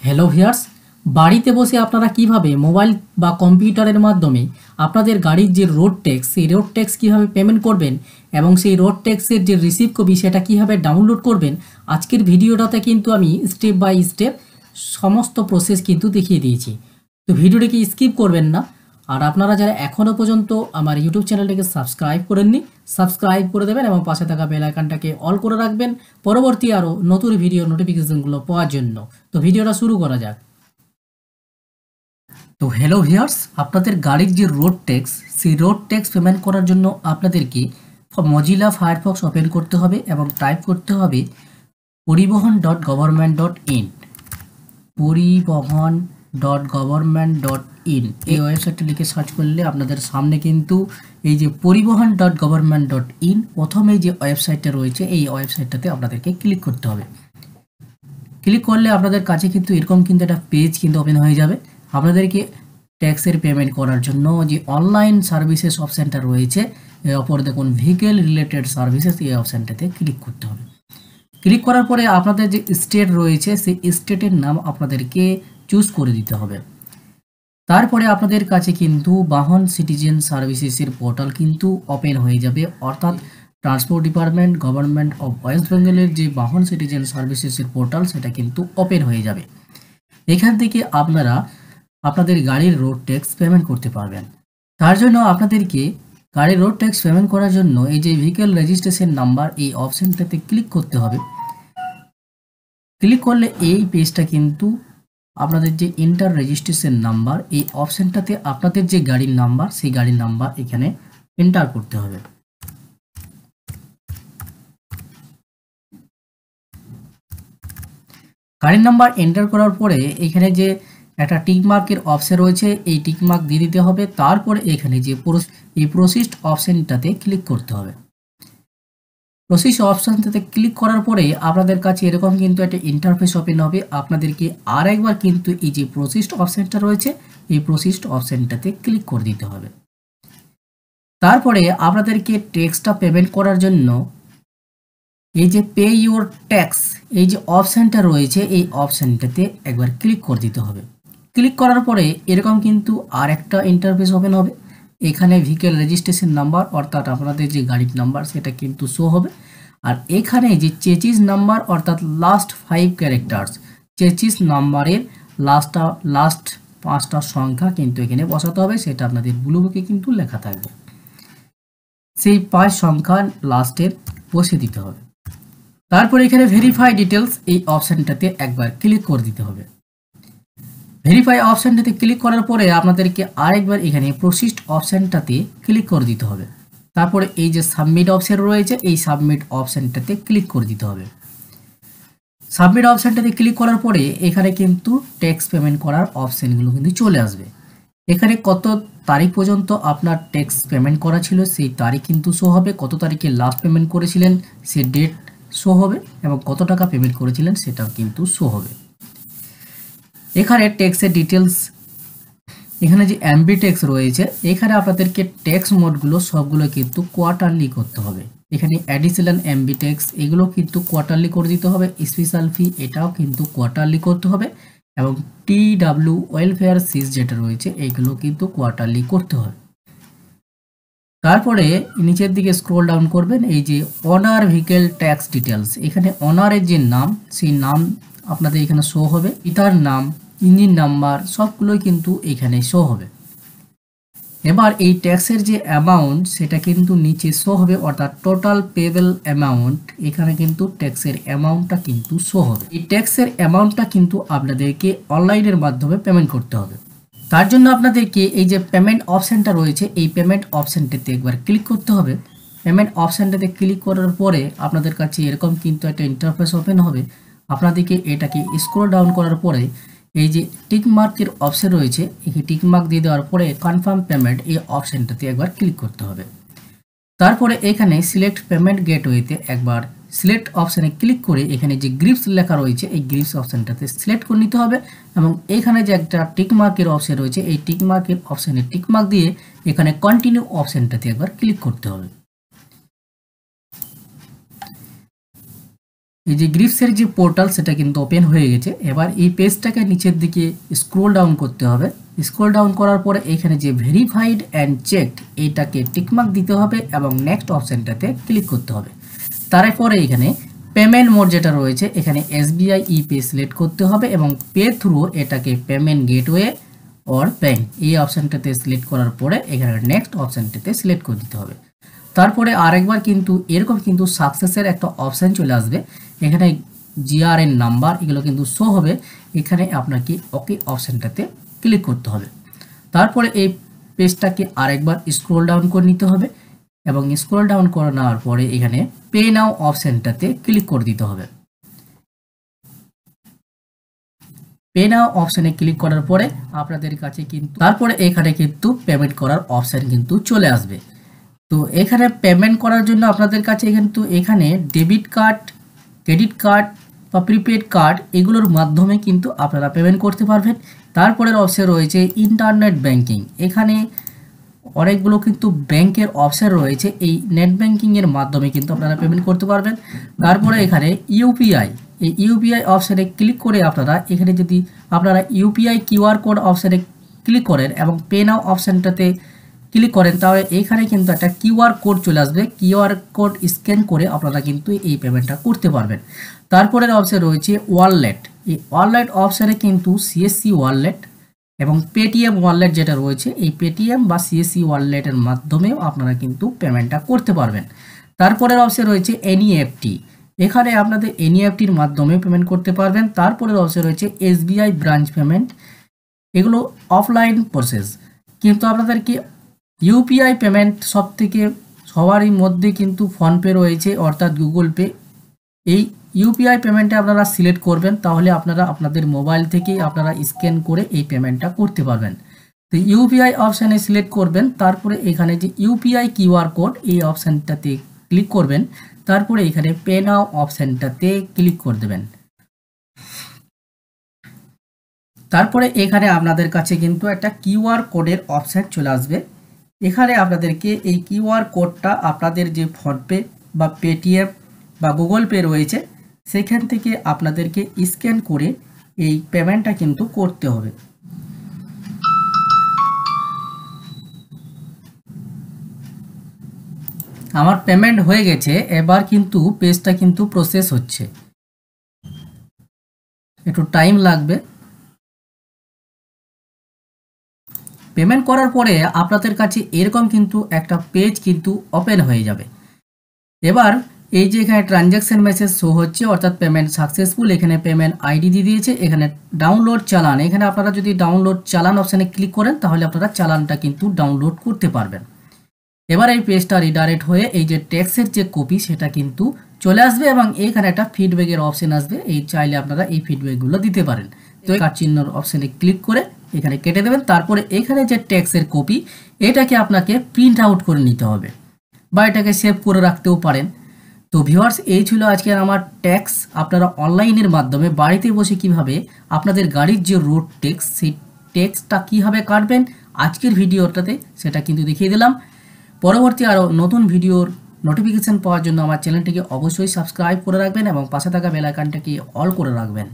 Hello viewers, বাড়িতে বসে আপনারা কিভাবে মোবাইল বা কম্পিউটারের মাধ্যমে আপনাদের গাড়ির যে রোড ট্যাক্স সেই রোড ট্যাক্স কীভাবে পেমেন্ট করবেন এবং সেই রোড ট্যাক্সের যে রিসিভ কপি সেটা কীভাবে ডাউনলোড করবেন, আজকের ভিডিওটাতে কিন্তু আমি স্টেপ বাই স্টেপ সমস্ত প্রসেস কিন্তু দেখিয়ে দিয়েছি। তো ভিডিওটিকে স্কিপ করবেন না। আর আপনারা যারা এখনও পর্যন্ত আমার ইউটিউব চ্যানেলটিকে সাবস্ক্রাইব করেননি, সাবস্ক্রাইব করে দেবেন এবং পাশে থাকা বেল আইকনটাকে অল করে রাখবেন পরবর্তী আরও নতুন ভিডিও নোটিফিকেশনগুলো পাওয়ার জন্য। তো ভিডিওটা শুরু করা যাক। তো হ্যালো ভিউয়ার্স, আপনাদের গাড়ির যে রোড ট্যাক্স সেই রোড ট্যাক্স পেমেন্ট করার জন্য আপনাদেরকে মজিলা ফায়ারফক্স ওপেন করতে হবে এবং টাইপ করতে হবে পরিবহন.গভর্নমেন্ট.ইন। পরিবহন.গভর্নমেন্ট.ইন এই ওয়েবসাইটটা লিখে সার্চ করলে আপনাদের সামনে কিন্তু এই যে পরিবহন.গভর্নমেন্ট.ইন প্রথমে যে ওয়েবসাইটটা রয়েছে এই ওয়েবসাইটটাতে আপনাদেরকে ক্লিক করতে হবে। ক্লিক করলে আপনাদের কাছে কিন্তু এরকম কিন্তু একটা পেজ কিন্তু ওপেন হয়ে যাবে। আপনাদেরকে ট্যাক্সের পেমেন্ট করার জন্য যে অনলাইন সার্ভিসেস অপশানটা রয়েছে এর ওপর দেখুন ভেহিকেল রিলেটেড সার্ভিসেস, এই অপশানটাতে ক্লিক করতে হবে। ক্লিক করার পরে আপনাদের যে স্টেট রয়েছে সেই স্টেটের নাম আপনাদেরকে চুজ করে দিতে হবে। তারপরে আপনাদের কাছে কিন্তু বাহন সিটিজেন সার্ভিসেসের পোর্টাল কিন্তু ওপেন হয়ে যাবে, অর্থাৎ transport department government of West বেঙ্গলের যে বাহন সিটিজেন সার্ভিসেসের পোর্টাল সেটা কিন্তু ওপেন হয়ে যাবে। এখান থেকে আপনারা আপনাদের গাড়ির রোড ট্যাক্স পেমেন্ট করতে পারবেন। তার জন্য আপনাদেরকে গাড়ির রোড ট্যাক্স পেমেন্ট করার জন্য এই যে ভেহিকেল রেজিস্ট্রেশন নাম্বার এই অপশানটাতে ক্লিক করতে হবে। ক্লিক করলে এই পেজটা কিন্তু আপনাদের যে ইন্টার রেজিস্ট্রেশন নাম্বার এই অপশানটাতে আপনাদের যে গাড়ির নাম্বার সেই গাড়ির নাম্বার এখানে এন্টার করতে হবে। গাড়ির নাম্বার এন্টার করার পরে এখানে যে একটা টিকমার্কের অপশন রয়েছে এই টিকমার্ক দিয়ে দিতে হবে। তারপরে এখানে যে এই প্রসিস্ট অপশানটাতে ক্লিক করতে হবে। প্রসিস অপশানটাতে ক্লিক করার পরে আপনাদের কাছে এরকম কিন্তু একটা ইন্টারফেস ওপেন হবে। আপনাদেরকে আর একবার কিন্তু এই যে প্রসিস্ট অপশানটা রয়েছে এই প্রসিস্ট অপশানটাতে ক্লিক করে দিতে হবে। তারপরে আপনাদেরকে ট্যাক্সটা পেমেন্ট করার জন্য এই যে পে ইউর ট্যাক্স এই যে অপশানটা রয়েছে এই অপশানটাতে একবার ক্লিক করে দিতে হবে। ক্লিক করার পরে এরকম কিন্তু আর একটা ইন্টারফেস ওপেন হবে। এখানে ভেহিকেল রেজিস্ট্রেশন নাম্বার অর্থাৎ আপনাদের যে গাড়ির নাম্বার সেটা কিন্তু শো হবে। আর এখানে যে চেচিস নাম্বার অর্থাৎ লাস্ট 5 ক্যারেক্টার্স, চেচিস নাম্বারের লাস্ট 5টা সংখ্যা কিন্তু এখানে বসাতে হবে, সেটা আপনাদের ব্লু বুকে কিন্তু লেখা থাকবে। সেই 5 সংখ্যা লাস্টের বসে দিতে হবে। তারপর এখানে ভেরিফাই ডিটেলস এই অপশানটাতে একবার ক্লিক করে দিতে হবে। ভেরিফাই অপশানটাতে ক্লিক করার পরে আপনাদেরকে আরেকবার এখানে প্রসিস্ট অপশানটাতে ক্লিক করে দিতে হবে। তারপরে এই যে সাবমিট অপশান রয়েছে এই সাবমিট অপশানটাতে ক্লিক করে দিতে হবে। সাবমিট অপশানটাতে ক্লিক করার পরে এখানে কিন্তু ট্যাক্স পেমেন্ট করার অপশানগুলো কিন্তু চলে আসবে। এখানে কত তারিখ পর্যন্ত আপনার ট্যাক্স পেমেন্ট করা ছিল সেই তারিখ কিন্তু শো হবে, কত তারিখে লাস্ট পেমেন্ট করেছিলেন সে ডেট শো হবে এবং কত টাকা পেমেন্ট করেছিলেন সেটাও কিন্তু শো হবে। এখানে ট্যাক্সের ডিটেলস, এখানে যে এমবি ট্যাক্স রয়েছে এখানে আপনাদেরকে ট্যাক্স মোডগুলো সবগুলো কিন্তু কোয়ার্টারলি করতে হবে। এখানে অ্যাডিশনাল এমবি ট্যাক্স এগুলো কিন্তু কোয়ার্টারলি করে দিতে হবে। স্পেশাল ফি এটাও কিন্তু কোয়ার্টারলি করতে হবে এবং টিডাব্লিউ ওয়েলফেয়ার সিস যেটা রয়েছে এইগুলো কিন্তু কোয়ার্টারলি করতে হবে। তারপরে নিচের দিকে স্ক্রল ডাউন করবেন, এই যে অনার ভেহিকেল ট্যাক্স ডিটেলস এখানে অনারের যে নাম সেই নাম আপনাদের এখানে শো হবে, পিতার নাম, ইঞ্জিন নাম্বার সবগুলোই কিন্তু এখানে শো হবে। এবার এই ট্যাক্সের যে অ্যামাউন্ট সেটা কিন্তু নিচে শো হবে, অর্থাৎ টোটাল পেবেল অ্যামাউন্ট এখানে কিন্তু ট্যাক্সের অ্যামাউন্টটা কিন্তু শো হবে। এই ট্যাক্সের অ্যামাউন্টটা কিন্তু আপনাদেরকে অনলাইনের মাধ্যমে পেমেন্ট করতে হবে। তার জন্য আপনাদেরকে এই যে পেমেন্ট অপশানটা রয়েছে এই পেমেন্ট অপশানটাতে একবার ক্লিক করতে হবে। পেমেন্ট অপশানটাতে ক্লিক করার পরে আপনাদের কাছে এরকম কিন্তু একটা ইন্টারফেস ওপেন হবে। আপনাদেরকে এটাকে স্ক্রল ডাউন করার পরে এই যে টিক মার্কের অপশান রয়েছে এই টিক মার্ক দিয়ে দেওয়ার পরে কনফার্ম পেমেন্ট এই অপশানটাতে একবার ক্লিক করতে হবে। তারপরে এখানে সিলেক্ট পেমেন্ট গেটওয়েতে একবার সিলেক্ট অপশানে ক্লিক করে এখানে যে গ্রিপস লেখা রয়েছে এই গ্রিপস অপশানটাতে সিলেক্ট করে নিতে হবে এবং এখানে যে একটা টিক মার্কের অপশান রয়েছে এই টিক মার্কের অপশানে টিক মার্ক দিয়ে এখানে কন্টিনিউ অপশানটাতে একবার ক্লিক করতে হবে। এই যে গ্রিপসের যে পোর্টাল সেটা কিন্তু ওপেন হয়ে গেছে। এবার এই পেজটাকে নিচের দিকে স্ক্রোল ডাউন করতে হবে। স্ক্রোল ডাউন করার পরে এখানে যে ভেরিফাইড অ্যান্ড চেকড এইটাকে টিকমার্ক দিতে হবে এবং নেক্সট অপশানটাতে ক্লিক করতে হবে। তারপরে এখানে পেমেন্ট মোড যেটা রয়েছে এখানে SBI ইপে সিলেক্ট করতে হবে এবং পে থ্রু এটাকে পেমেন্ট গেটওয়ে অর ব্যাঙ্ক এই অপশানটাতে সিলেক্ট করার পরে এখানে নেক্সট অপশানটাতে সিলেক্ট করে দিতে হবে। তারপরে আরেকবার কিন্তু এরকম কিন্তু সাকসেসের একটা অপশান চলে আসবে। এখানে GRN নাম্বার এগুলো কিন্তু শো হবে। এখানে আপনাকে ওকে অপশানটাতে ক্লিক করতে হবে। তারপরে এই পেজটাকে আরেকবার স্ক্রোল ডাউন করে নিতে হবে এবং স্ক্রোল ডাউন করে নেওয়ার পরে এখানে পে নাও অপশানটাতে ক্লিক করে দিতে হবে। পে নাও অপশানে ক্লিক করার পরে আপনাদের কাছে কিন্তু তারপরে এখানে কিন্তু পেমেন্ট করার অপশান কিন্তু চলে আসবে। তো এখানে পেমেন্ট করার জন্য আপনাদের কাছে কিন্তু এখানে ডেবিট কার্ড, ক্রেডিট কার্ড বা প্রিপেড কার্ড এগুলোর মাধ্যমে কিন্তু আপনারা পেমেন্ট করতে পারবেন। তারপরের অপশন রয়েছে ইন্টারনেট ব্যাংকিং। এখানে অনেকগুলো কিন্তু ব্যাংকের অপশন রয়েছে, এই নেট ব্যাংকিংয়ের মাধ্যমে কিন্তু আপনারা পেমেন্ট করতে পারবেন। তারপরে এখানে ইউপিআই, এই ইউপিআই অপশানে ক্লিক করে আপনারা এখানে যদি আপনারা ইউপিআই কিউআর কোড অপশানে ক্লিক করেন এবং পে নাও অপশানটাতে ক্লিক করেন তাহলে এখানে কিন্তু একটা কিউআর কোড চলে আসবে। কিউআর কোড স্ক্যান করে আপনারা কিন্তু এই পেমেন্টটা করতে পারবেন। তারপরের অপশান রয়েছে ওয়ালেট। এই ওয়ালেট অপশানে কিন্তু CSC ওয়ালেট এবং পেটিএম ওয়ালেট যেটা রয়েছে এই পেটিএম বা CSC ওয়ালেটের মাধ্যমেও আপনারা কিন্তু পেমেন্টটা করতে পারবেন। তারপরের অপশান রয়েছে NEFT। এখানে আপনাদের NEFTর মাধ্যমে পেমেন্ট করতে পারবেন। তারপরের অপশান রয়েছে SBI ব্রাঞ্চ পেমেন্ট। এগুলো অফলাইন প্রসেস, কিন্তু আপনাদেরকে ইউপিআই পেমেন্ট সবারই মধ্যে কিন্তু ফোনপে রয়েছে অর্থাৎ গুগল পে। এই ইউপিআই পেমেন্টে আপনারা সিলেক্ট করবেন, তাহলে আপনারা আপনাদের মোবাইল থেকেই আপনারা স্ক্যান করে এই পেমেন্টটা করতে পারবেন। তো ইউপিআই অপশানে সিলেক্ট করবেন, তারপরে এখানে যে ইউপিআই কিউআর কোড এই অপশানটাতে ক্লিক করবেন, তারপরে এখানে পে নাও অপশানটাতে ক্লিক করে দেবেন। তারপরে এখানে আপনাদের কাছে কিন্তু একটা কিউআর কোডের অপশান চলে আসবে। এখানে আপনাদেরকে এই কিউআর কোডটা আপনাদের যে ফোনপে বা পেটিএম বা গুগল পে রয়েছে সেখান থেকে আপনাদেরকে স্ক্যান করে এই পেমেন্টটা কিন্তু করতে হবে। আমার পেমেন্ট হয়ে গেছে, এবার কিন্তু পেজটা কিন্তু প্রসেস হচ্ছে, একটু টাইম লাগবে। পেমেন্ট করার পরে আপনাদের কাছে এরকম কিন্তু একটা পেজ কিন্তু ওপেন হয়ে যাবে। এবার এই যে এখানে ট্রানজ্যাকশন মেসেজ শো হচ্ছে অর্থাৎ পেমেন্ট সাকসেসফুল, এখানে পেমেন্ট আইডি দিয়ে দিয়েছে, এখানে ডাউনলোড চালান। এখানে আপনারা যদি ডাউনলোড চালান অপশানে ক্লিক করেন তাহলে আপনারা চালানটা কিন্তু ডাউনলোড করতে পারবেন। এবার এই পেজটা রিডাইরেক্ট হয়ে এই যে ট্যাক্সের যে কপি সেটা কিন্তু চলে আসবে এবং এখানে একটা ফিডব্যাকের অপশন আসবে। এই চাইলে আপনারা এই ফিডব্যাকগুলো দিতে পারেন। তো কাট চিহ্নর অপশানে ক্লিক করে এখানে কেটে দেবেন। তারপরে এখানে যে ট্যাক্সের কপি এটাকে আপনাকে প্রিন্ট আউট করে নিতে হবে বা এটাকে সেভ করে রাখতেও পারেন। তো ভিউয়ার্স, এই ছিল আজকের আমার ট্যাক্স। আপনারা অনলাইনের মাধ্যমে বাড়িতে বসে কিভাবে আপনাদের গাড়ির যে রোড ট্যাক্স সেই ট্যাক্সটা কীভাবে কাটবেন আজকের ভিডিওটাতে সেটা কিন্তু দেখিয়ে দিলাম। পরবর্তী আরও নতুন ভিডিওর নোটিফিকেশান পাওয়ার জন্য আমার চ্যানেলটিকে অবশ্যই সাবস্ক্রাইব করে রাখবেন এবং পাশে থাকা বেল আইকনটাকে অল করে রাখবেন।